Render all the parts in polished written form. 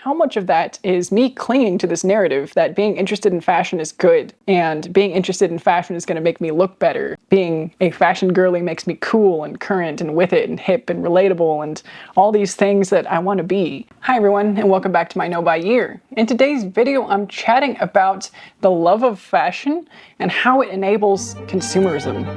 how much of that is me clinging to this narrative that being interested in fashion is good, and being interested in fashion is going to make me look better. Being a fashion girly makes me cool and current and with it and hip and relatable and all these things that I want to be. Hi everyone, and welcome back to my Know by Year. In today's video, I'm chatting about the love of fashion and how it enables consumerism.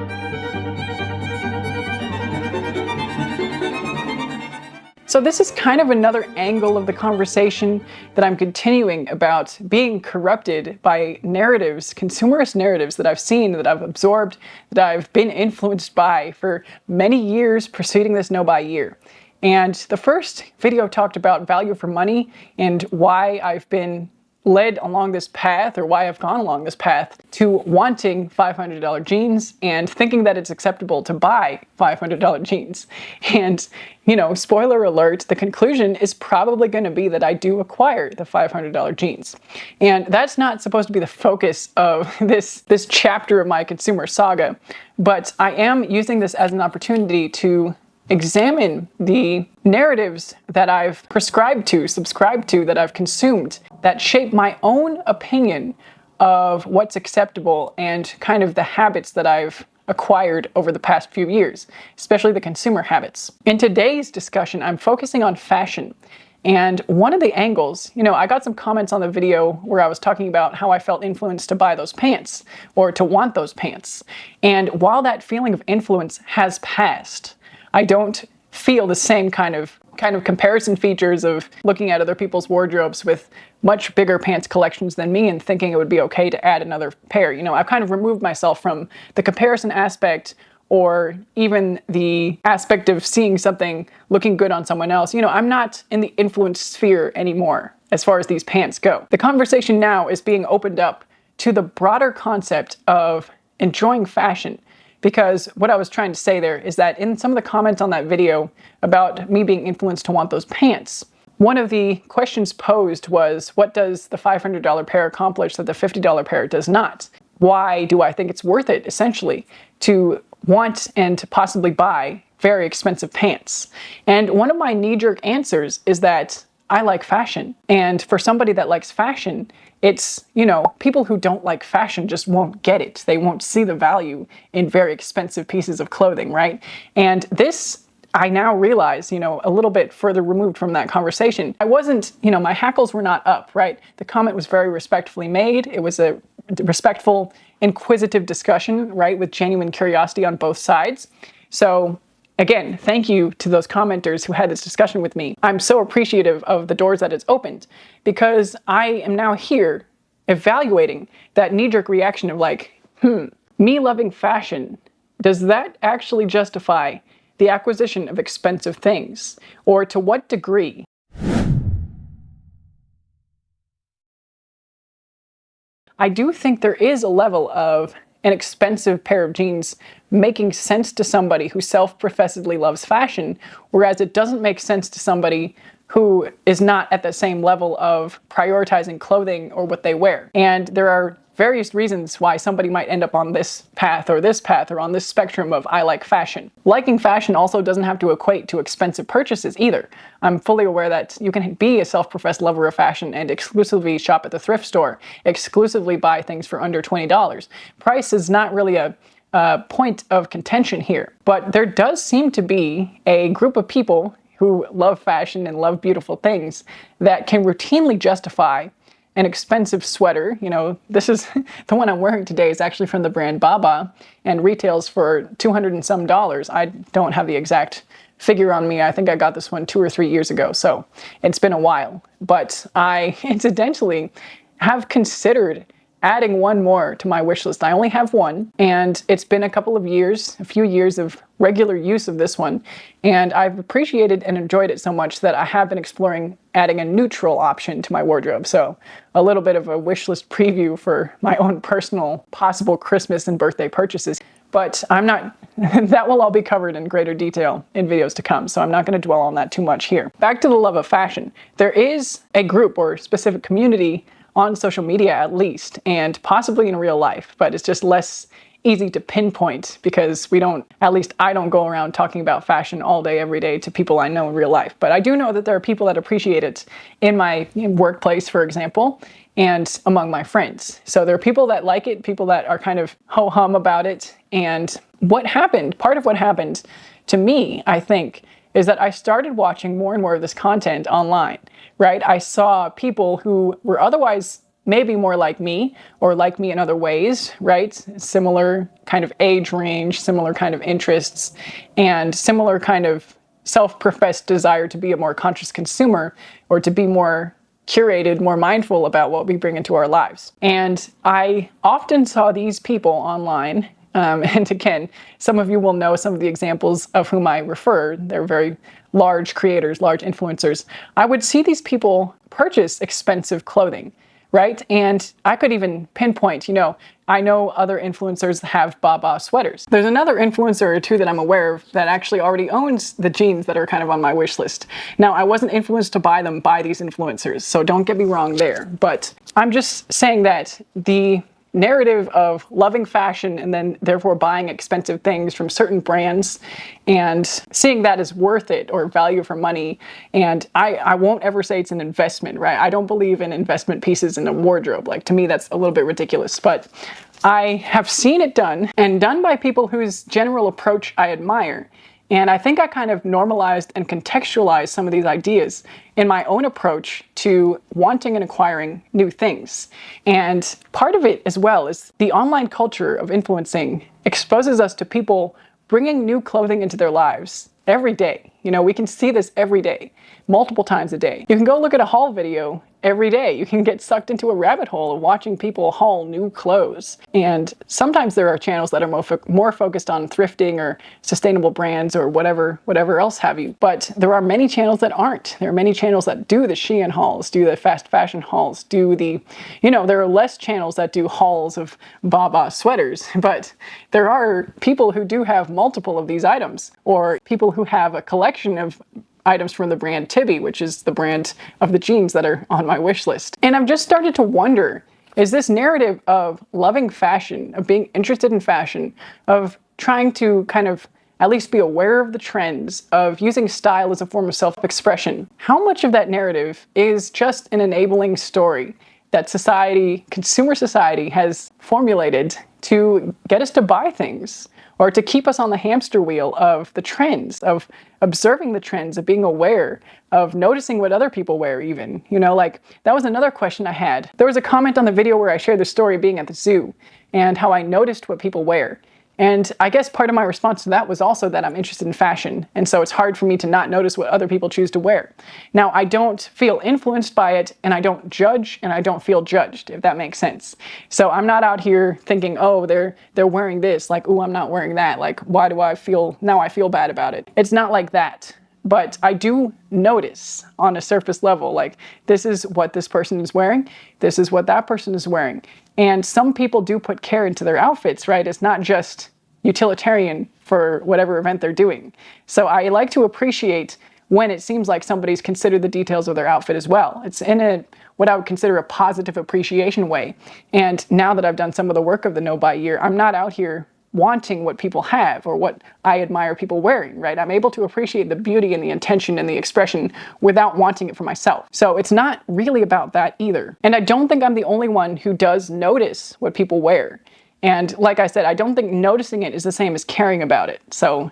So this is kind of another angle of the conversation that I'm continuing about being corrupted by narratives, consumerist narratives that I've seen, that I've absorbed, that I've been influenced by for many years preceding this Know by Year. And the first video talked about value for money and why I've been led along this path, or why I've gone along this path, to wanting $500 jeans and thinking that it's acceptable to buy $500 jeans. And, you know, spoiler alert, the conclusion is probably going to be that I do acquire the $500 jeans. And that's not supposed to be the focus of this chapter of my consumer saga, but I am using this as an opportunity to examine the narratives that I've subscribed to, that I've consumed, that shape my own opinion of what's acceptable and kind of the habits that I've acquired over the past few years, especially the consumer habits. In today's discussion, I'm focusing on fashion. And one of the angles, you know, I got some comments on the video where I was talking about how I felt influenced to buy those pants or to want those pants. And while that feeling of influence has passed, I don't feel the same kind of comparison features of looking at other people's wardrobes with much bigger pants collections than me and thinking it would be okay to add another pair. You know, I've kind of removed myself from the comparison aspect, or even the aspect of seeing something looking good on someone else. You know, I'm not in the influence sphere anymore as far as these pants go. The conversation now is being opened up to the broader concept of enjoying fashion. Because what I was trying to say there is that in some of the comments on that video about me being influenced to want those pants, one of the questions posed was, what does the $500 pair accomplish that the $50 pair does not? Why do I think it's worth it, essentially, to want and to possibly buy very expensive pants? And one of my knee-jerk answers is that I like fashion. And for somebody that likes fashion, it's, you know, people who don't like fashion just won't get it. They won't see the value in very expensive pieces of clothing, right? And this, I now realize, you know, a little bit further removed from that conversation. I wasn't, you know, my hackles were not up, right? The comment was very respectfully made. It was a respectful, inquisitive discussion, right? With genuine curiosity on both sides. So again, thank you to those commenters who had this discussion with me. I'm so appreciative of the doors that it's opened, because I am now here evaluating that knee-jerk reaction of like, me loving fashion, does that actually justify the acquisition of expensive things? Or to what degree? I do think there is a level of an expensive pair of jeans making sense to somebody who self-professedly loves fashion, whereas it doesn't make sense to somebody who is not at the same level of prioritizing clothing or what they wear. And there are various reasons why somebody might end up on this path or on this spectrum of I like fashion. Liking fashion also doesn't have to equate to expensive purchases either. I'm fully aware that you can be a self-professed lover of fashion and exclusively shop at the thrift store, exclusively buy things for under $20. Price is not really a point of contention here, but there does seem to be a group of people who love fashion and love beautiful things that can routinely justify an expensive sweater. You know, this is the one I'm wearing today is actually from the brand Baba and retails for $200 and some. I don't have the exact figure on me. I think I got this one 2 or 3 years ago, so it's been a while. But I incidentally have considered adding one more to my wish list. I only have one, and it's been a few years of regular use of this one, and I've appreciated and enjoyed it so much that I have been exploring adding a neutral option to my wardrobe. So a little bit of a wish list preview for my own personal possible Christmas and birthday purchases. But that will all be covered in greater detail in videos to come, so I'm not going to dwell on that too much here. Back to the love of fashion. There is a group or specific community on social media at least, and possibly in real life, but it's just less easy to pinpoint because at least I don't go around talking about fashion all day, every day to people I know in real life. But I do know that there are people that appreciate it in my workplace, for example, and among my friends. So there are people that like it, people that are kind of ho-hum about it. And part of what happened to me, I think, is that I started watching more and more of this content online, right? I saw people who were otherwise maybe more like me or like me in other ways, right? Similar kind of age range, similar kind of interests, and similar kind of self-professed desire to be a more conscious consumer or to be more curated, more mindful about what we bring into our lives. And I often saw these people online. And again, some of you will know some of the examples of whom I refer. They're very large creators, large influencers. I would see these people purchase expensive clothing, right? And I could even pinpoint, I know other influencers have Baba sweaters. There's another influencer or two that I'm aware of that actually already owns the jeans that are kind of on my wish list. Now, I wasn't influenced to buy them by these influencers, so don't get me wrong there. But I'm just saying that the narrative of loving fashion and then therefore buying expensive things from certain brands and seeing that as worth it or value for money. And I won't ever say it's an investment, right? I don't believe in investment pieces in a wardrobe. Like, to me, that's a little bit ridiculous. But I have seen it done, and done by people whose general approach I admire. And I think I kind of normalized and contextualized some of these ideas in my own approach to wanting and acquiring new things. And part of it as well is the online culture of influencing exposes us to people bringing new clothing into their lives every day. We can see this every day, multiple times a day. You can go look at a haul video every day. You can get sucked into a rabbit hole of watching people haul new clothes. And sometimes there are channels that are more focused on thrifting or sustainable brands or whatever else have you. But there are many channels that aren't. There are many channels that do the Shein hauls, do the fast fashion hauls, there are less channels that do hauls of Baba sweaters. But there are people who do have multiple of these items, or people who have a collection of items from the brand Tibby, which is the brand of the jeans that are on my wish list. And I've just started to wonder, is this narrative of loving fashion, of being interested in fashion, of trying to kind of at least be aware of the trends, of using style as a form of self-expression, how much of that narrative is just an enabling story that consumer society has formulated to get us to buy things, or to keep us on the hamster wheel of the trends, of observing the trends, of being aware, of noticing what other people wear even. That was another question I had. There was a comment on the video where I shared the story of being at the zoo and how I noticed what people wear. And I guess part of my response to that was also that I'm interested in fashion, and so it's hard for me to not notice what other people choose to wear. Now, I don't feel influenced by it, and I don't judge, and I don't feel judged, if that makes sense. So I'm not out here thinking, oh, they're wearing this, like, ooh, I'm not wearing that, like, why do I feel bad about it? It's not like that. But I do notice on a surface level, like, this is what this person is wearing, this is what that person is wearing. And some people do put care into their outfits, right? It's not just utilitarian for whatever event they're doing. So I like to appreciate when it seems like somebody's considered the details of their outfit as well. It's in what I would consider a positive appreciation way. And now that I've done some of the work of the No Buy Year, I'm not out here wanting what people have or what I admire people wearing, right? I'm able to appreciate the beauty and the intention and the expression without wanting it for myself. So it's not really about that either. And I don't think I'm the only one who does notice what people wear. And like I said, I don't think noticing it is the same as caring about it. So,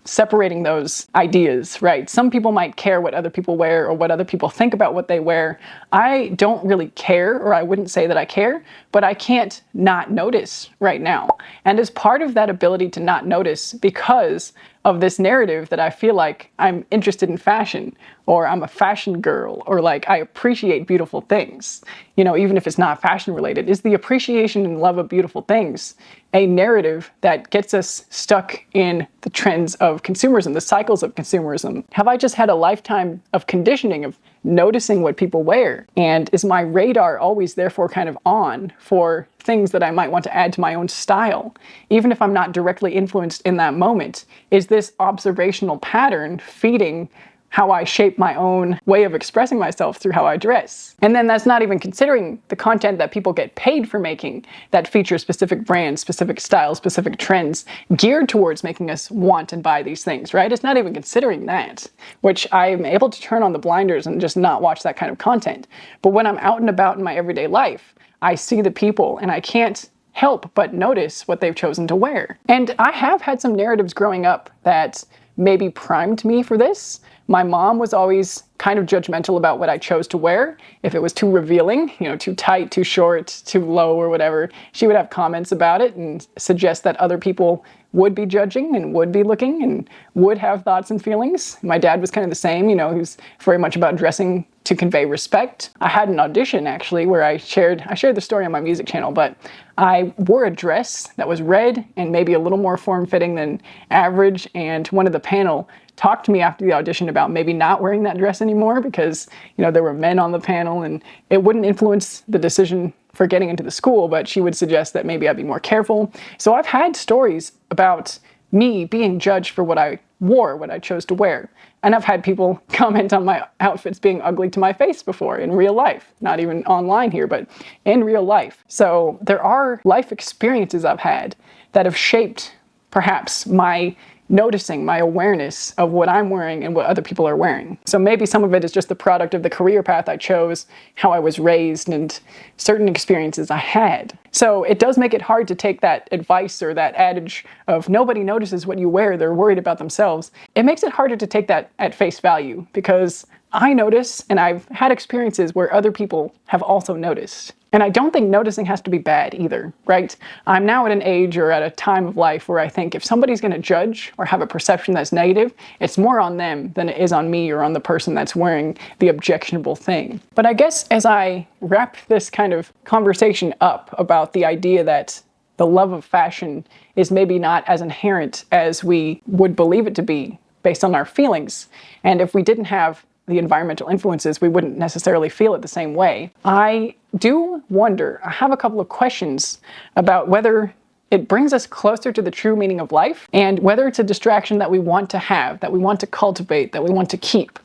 separating those ideas, right? Some people might care what other people wear or what other people think about what they wear. I don't really care, or I wouldn't say that I care, but I can't not notice right now. And as part of that ability to not notice, because of this narrative that I feel like I'm interested in fashion, or I'm a fashion girl, or like I appreciate beautiful things, even if it's not fashion related, is the appreciation and love of beautiful things a narrative that gets us stuck in the trends of consumerism, the cycles of consumerism? Have I just had a lifetime of conditioning of noticing what people wear? And is my radar always therefore kind of on for things that I might want to add to my own style? Even if I'm not directly influenced in that moment, is this observational pattern feeding how I shape my own way of expressing myself through how I dress. And then that's not even considering the content that people get paid for making that features specific brands, specific styles, specific trends geared towards making us want and buy these things, right? It's not even considering that, which I'm able to turn on the blinders and just not watch that kind of content. But when I'm out and about in my everyday life, I see the people and I can't help but notice what they've chosen to wear. And I have had some narratives growing up that maybe primed me for this. My mom was always kind of judgmental about what I chose to wear. If it was too revealing, too tight, too short, too low or whatever, she would have comments about it and suggest that other people would be judging and would be looking and would have thoughts and feelings. My dad was kind of the same, he was very much about dressing to convey respect. I had an audition actually where I shared the story on my music channel, but I wore a dress that was red and maybe a little more form-fitting than average, and one of the panel talked to me after the audition about maybe not wearing that dress anymore because, there were men on the panel and it wouldn't influence the decision for getting into the school, but she would suggest that maybe I'd be more careful. So I've had stories about me being judged for what I wore, what I chose to wear. And I've had people comment on my outfits being ugly to my face before in real life, not even online here, but in real life. So there are life experiences I've had that have shaped perhaps my noticing, my awareness of what I'm wearing and what other people are wearing. So maybe some of it is just the product of the career path I chose, how I was raised, and certain experiences I had. So it does make it hard to take that advice or that adage of nobody notices what you wear, they're worried about themselves. It makes it harder to take that at face value because I notice, and I've had experiences where other people have also noticed. And I don't think noticing has to be bad either, right? I'm now at an age or at a time of life where I think if somebody's going to judge or have a perception that's negative, it's more on them than it is on me or on the person that's wearing the objectionable thing. But I guess as I wrap this kind of conversation up about the idea that the love of fashion is maybe not as inherent as we would believe it to be based on our feelings, and if we didn't have the environmental influences, we wouldn't necessarily feel it the same way. I do wonder, I have a couple of questions about whether it brings us closer to the true meaning of life and whether it's a distraction that we want to have, that we want to cultivate, that we want to keep.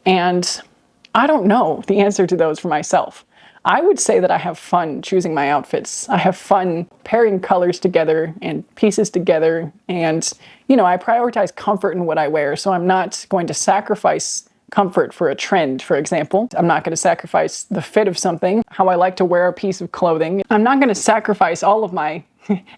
And I don't know the answer to those for myself. I would say that I have fun choosing my outfits. I have fun pairing colors together and pieces together. And, I prioritize comfort in what I wear. So I'm not going to sacrifice comfort for a trend, for example. I'm not going to sacrifice the fit of something, how I like to wear a piece of clothing. I'm not going to sacrifice all of my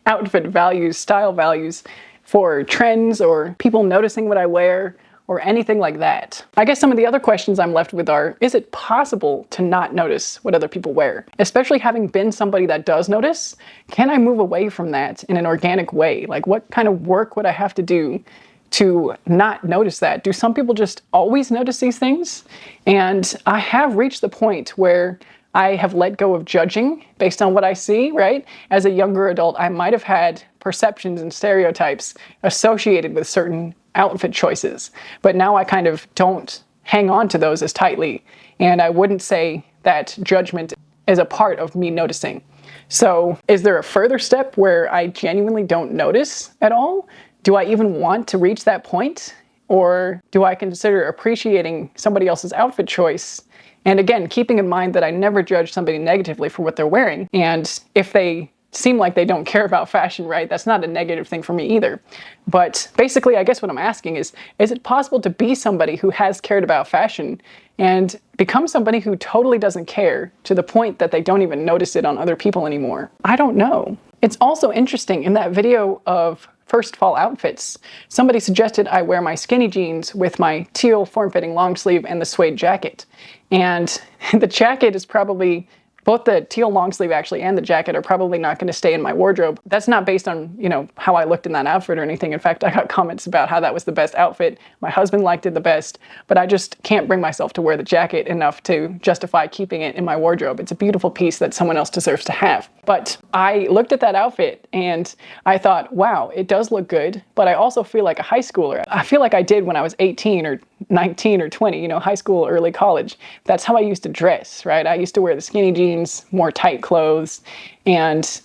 outfit values, style values for trends or people noticing what I wear or anything like that. I guess some of the other questions I'm left with are, is it possible to not notice what other people wear? Especially having been somebody that does notice, can I move away from that in an organic way? Like what kind of work would I have to do to not notice that? Do some people just always notice these things? And I have reached the point where I have let go of judging based on what I see, right? As a younger adult, I might have had perceptions and stereotypes associated with certain outfit choices, but now I kind of don't hang on to those as tightly. And I wouldn't say that judgment is a part of me noticing. So is there a further step where I genuinely don't notice at all? Do I even want to reach that point? Or do I consider appreciating somebody else's outfit choice? And again, keeping in mind that I never judge somebody negatively for what they're wearing. And if they seem like they don't care about fashion, right, that's not a negative thing for me either. But basically, I guess what I'm asking is it possible to be somebody who has cared about fashion and become somebody who totally doesn't care to the point that they don't even notice it on other people anymore? I don't know. It's also interesting in that video of first fall outfits, somebody suggested I wear my skinny jeans with my teal form-fitting long sleeve and the suede jacket. And the jacket is probably, both the teal long sleeve actually and the jacket are probably not going to stay in my wardrobe. That's not based on, how I looked in that outfit or anything. In fact, I got comments about how that was the best outfit. My husband liked it the best, but I just can't bring myself to wear the jacket enough to justify keeping it in my wardrobe. It's a beautiful piece that someone else deserves to have. But I looked at that outfit and I thought, wow, it does look good, but I also feel like a high schooler. I feel like I did when I was 18 or 19 or 20, high school, early college. That's how I used to dress, right? I used to wear the skinny jeans, more tight clothes, and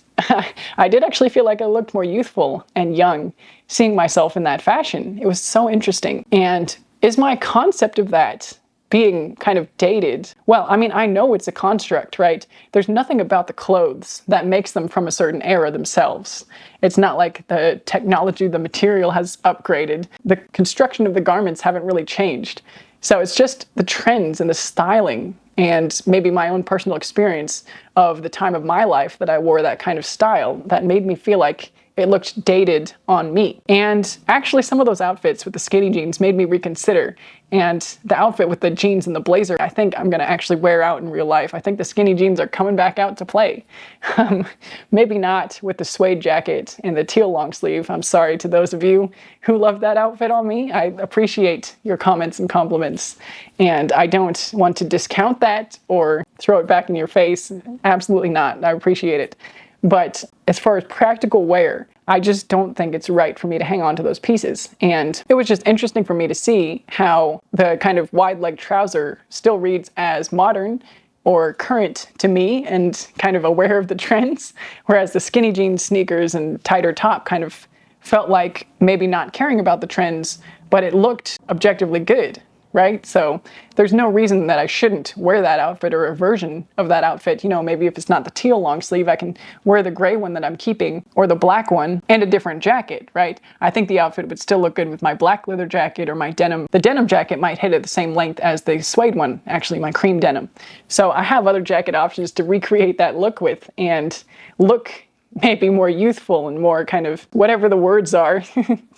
I did actually feel like I looked more youthful and young seeing myself in that fashion. It was so interesting. And is my concept of that being kind of dated? Well, I mean, I know it's a construct, right? There's nothing about the clothes that makes them from a certain era themselves. It's not like the technology, the material has upgraded. The construction of the garments haven't really changed. So it's just the trends and the styling and maybe my own personal experience of the time of my life that I wore that kind of style that made me feel like it looked dated on me. And actually some of those outfits with the skinny jeans made me reconsider. And the outfit with the jeans and the blazer, I think I'm gonna actually wear out in real life. I think the skinny jeans are coming back out to play. Maybe not with the suede jacket and the teal long sleeve. I'm sorry to those of you who love that outfit on me. I appreciate your comments and compliments. And I don't want to discount that or throw it back in your face. Absolutely not. I appreciate it. But as far as practical wear, I just don't think it's right for me to hang on to those pieces. And it was just interesting for me to see how the kind of wide leg trouser still reads as modern or current to me and kind of aware of the trends, whereas the skinny jeans, sneakers, and tighter top kind of felt like maybe not caring about the trends, but it looked objectively good. Right? So there's no reason that I shouldn't wear that outfit or a version of that outfit. You know, maybe if it's not the teal long sleeve, I can wear the gray one that I'm keeping or the black one and a different jacket, right? I think the outfit would still look good with my black leather jacket or my denim. The denim jacket might hit at the same length as the suede one, actually my cream denim. So I have other jacket options to recreate that look with and look maybe more youthful and more kind of whatever the words are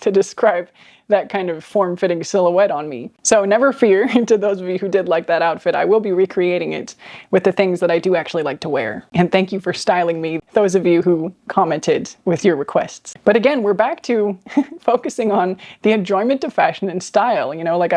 to describe that kind of form-fitting silhouette on me. So never fear, to those of you who did like that outfit, I will be recreating it with the things that I do actually like to wear. And thank you for styling me, those of you who commented with your requests. But again, we're back to focusing on the enjoyment of fashion and style. You know, like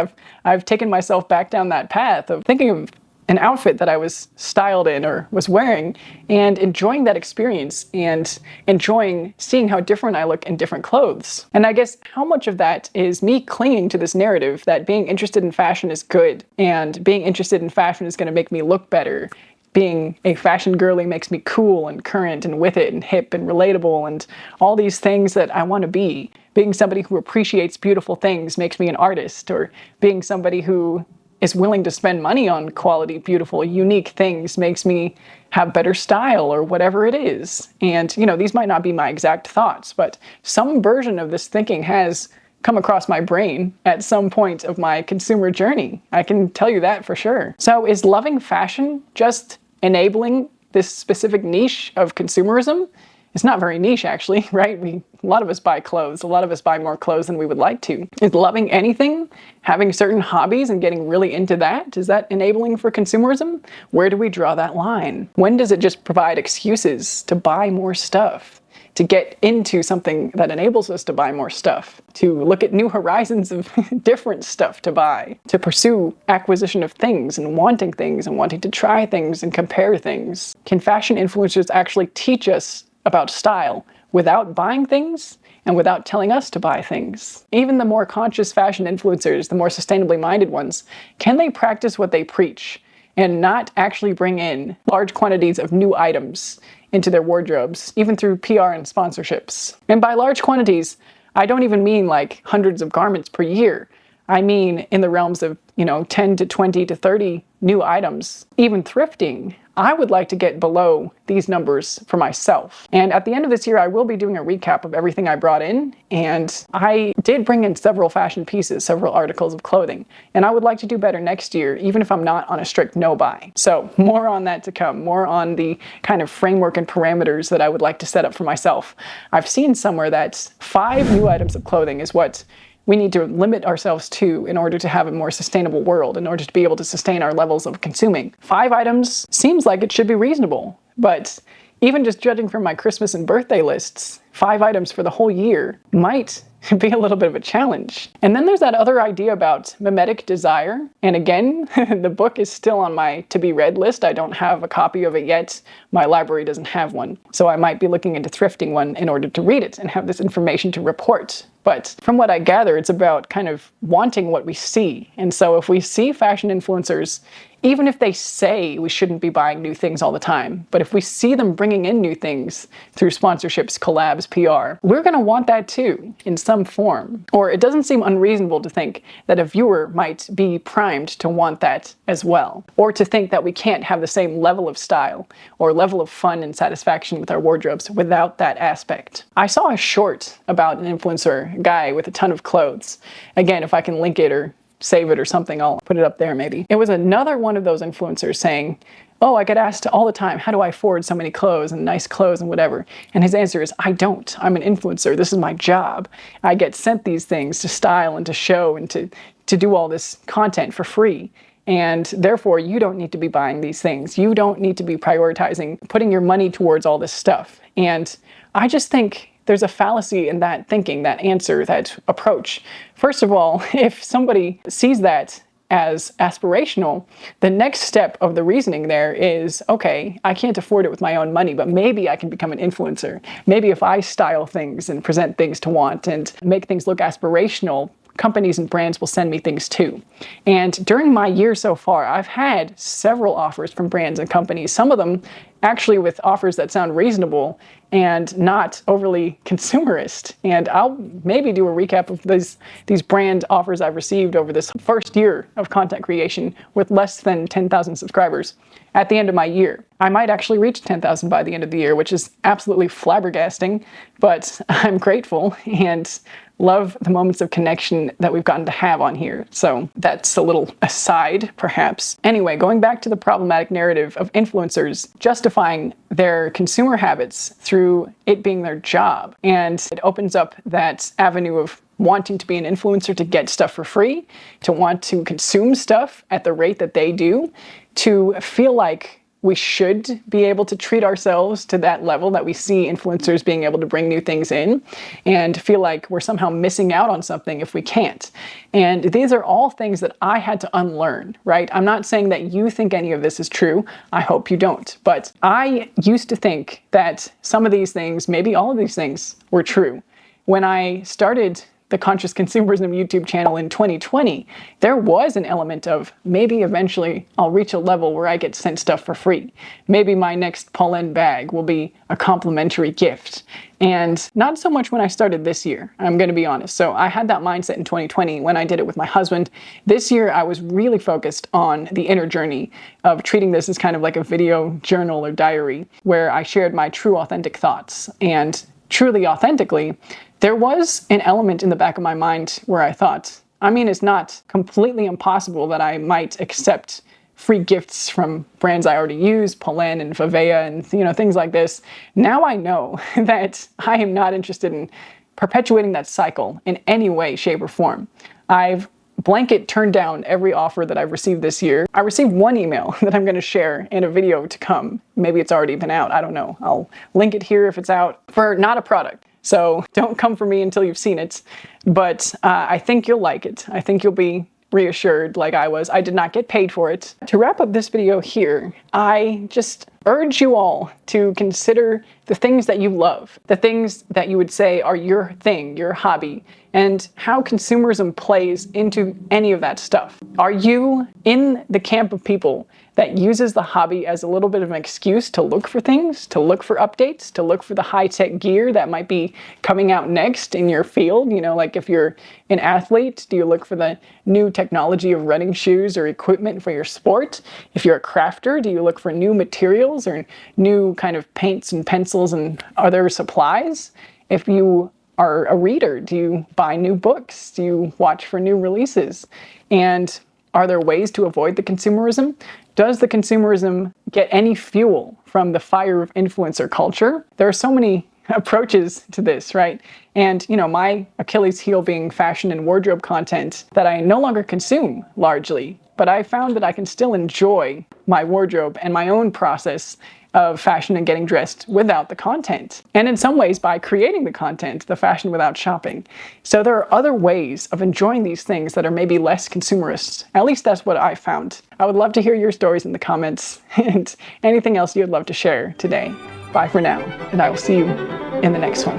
I've taken myself back down that path of thinking of an outfit that I was styled in or was wearing and enjoying that experience and enjoying seeing how different I look in different clothes. And I guess how much of that is me clinging to this narrative that being interested in fashion is good and being interested in fashion is going to make me look better. Being a fashion girly makes me cool and current and with it and hip and relatable and all these things that I want to be. Being somebody who appreciates beautiful things makes me an artist, or being somebody who is willing to spend money on quality, beautiful, unique things makes me have better style or whatever it is. And, you know, these might not be my exact thoughts, but some version of this thinking has come across my brain at some point of my consumer journey. I can tell you that for sure. So is loving fashion just enabling this specific niche of consumerism? It's not very niche, actually, right? A lot of us buy clothes. A lot of us buy more clothes than we would like to. Is loving anything, having certain hobbies and getting really into that, is that enabling for consumerism? Where do we draw that line? When does it just provide excuses to buy more stuff? To get into something that enables us to buy more stuff, to look at new horizons of different stuff to buy, to pursue acquisition of things and wanting to try things and compare things. Can fashion influencers actually teach us about style without buying things and without telling us to buy things? Even the more conscious fashion influencers, the more sustainably minded ones, can they practice what they preach and not actually bring in large quantities of new items into their wardrobes, even through PR and sponsorships? And by large quantities, I don't even mean like hundreds of garments per year. I mean in the realms of, 10 to 20 to 30 new items. Even thrifting, I would like to get below these numbers for myself. And at the end of this year, I will be doing a recap of everything I brought in. And I did bring in several fashion pieces, several articles of clothing. And I would like to do better next year, even if I'm not on a strict no buy. So more on that to come, more on the kind of framework and parameters that I would like to set up for myself. I've seen somewhere that 5 new items of clothing is what we need to limit ourselves to in order to have a more sustainable world, in order to be able to sustain our levels of consuming. 5 items seems like it should be reasonable, but even just judging from my Christmas and birthday lists, 5 items for the whole year might be a little bit of a challenge. And then there's that other idea about mimetic desire. And again, the book is still on my to-be-read list. I don't have a copy of it yet. My library doesn't have one. So I might be looking into thrifting one in order to read it and have this information to report But from what I gather, it's about kind of wanting what we see. And so if we see fashion influencers, even if they say we shouldn't be buying new things all the time, but if we see them bringing in new things through sponsorships, collabs, PR, we're going to want that too in some form. Or it doesn't seem unreasonable to think that a viewer might be primed to want that as well. Or to think that we can't have the same level of style or level of fun and satisfaction with our wardrobes without that aspect. I saw a short about an influencer, a guy with a ton of clothes. Again, if I can link it or save it or something, I'll put it up there maybe. It was another one of those influencers saying, oh, I get asked all the time, how do I afford so many clothes and nice clothes and whatever? And his answer is, I don't. I'm an influencer. This is my job. I get sent these things to style and to show and to do all this content for free. And therefore, you don't need to be buying these things. You don't need to be prioritizing, putting your money towards all this stuff. And I just think there's a fallacy in that thinking, that answer, that approach. First of all, if somebody sees that as aspirational, the next step of the reasoning there is, okay, I can't afford it with my own money, but maybe I can become an influencer. Maybe if I style things and present things to want and make things look aspirational, companies and brands will send me things too. And during my year so far, I've had several offers from brands and companies, some of them actually with offers that sound reasonable and not overly consumerist. And I'll maybe do a recap of these brand offers I've received over this first year of content creation with less than 10,000 subscribers at the end of my year. I might actually reach 10,000 by the end of the year, which is absolutely flabbergasting, but I'm grateful and love the moments of connection that we've gotten to have on here. So that's a little aside, perhaps. Anyway, going back to the problematic narrative of influencers justifying their consumer habits through it being their job. And it opens up that avenue of wanting to be an influencer to get stuff for free, to want to consume stuff at the rate that they do, to feel like we should be able to treat ourselves to that level that we see influencers being able to bring new things in, and feel like we're somehow missing out on something if we can't. And these are all things that I had to unlearn, right? I'm not saying that you think any of this is true. I hope you don't. But I used to think that some of these things, maybe all of these things, were true. When I started the Conscious Consumerism YouTube channel in 2020, there was an element of maybe eventually I'll reach a level where I get sent stuff for free. Maybe my next Pollen bag will be a complimentary gift. And not so much when I started this year, I'm going to be honest. So I had that mindset in 2020 when I did it with my husband. This year, I was really focused on the inner journey of treating this as kind of like a video journal or diary where I shared my true authentic thoughts. And truly authentically, there was an element in the back of my mind where I thought, I mean, it's not completely impossible that I might accept free gifts from brands I already use, Pollen and Vivea and things like this. Now I know that I am not interested in perpetuating that cycle in any way, shape, or form. I've blanket turned down every offer that I've received this year. I received one email that I'm going to share in a video to come. Maybe it's already been out. I don't know. I'll link it here if it's out, for not a product. So don't come for me until you've seen it. But I think you'll like it. I think you'll be reassured like I was. I did not get paid for it. To wrap up this video here, I just urge you all to consider the things that you love, the things that you would say are your thing, your hobby, and how consumerism plays into any of that stuff. Are you in the camp of people that uses the hobby as a little bit of an excuse to look for things, to look for updates, to look for the high-tech gear that might be coming out next in your field? Like if you're an athlete, do you look for the new technology of running shoes or equipment for your sport? If you're a crafter, do you look for new materials or new kind of paints and pencils and other supplies? If you are a reader, do you buy new books? Do you watch for new releases? And are there ways to avoid the consumerism? Does the consumerism get any fuel from the fire of influencer culture? There are so many approaches to this, right? And, my Achilles heel being fashion and wardrobe content that I no longer consume largely, but I found that I can still enjoy my wardrobe and my own process of fashion and getting dressed without the content. And in some ways, by creating the content, the fashion without shopping. So there are other ways of enjoying these things that are maybe less consumerist. At least that's what I found. I would love to hear your stories in the comments and anything else you'd love to share today. Bye for now, and I will see you in the next one.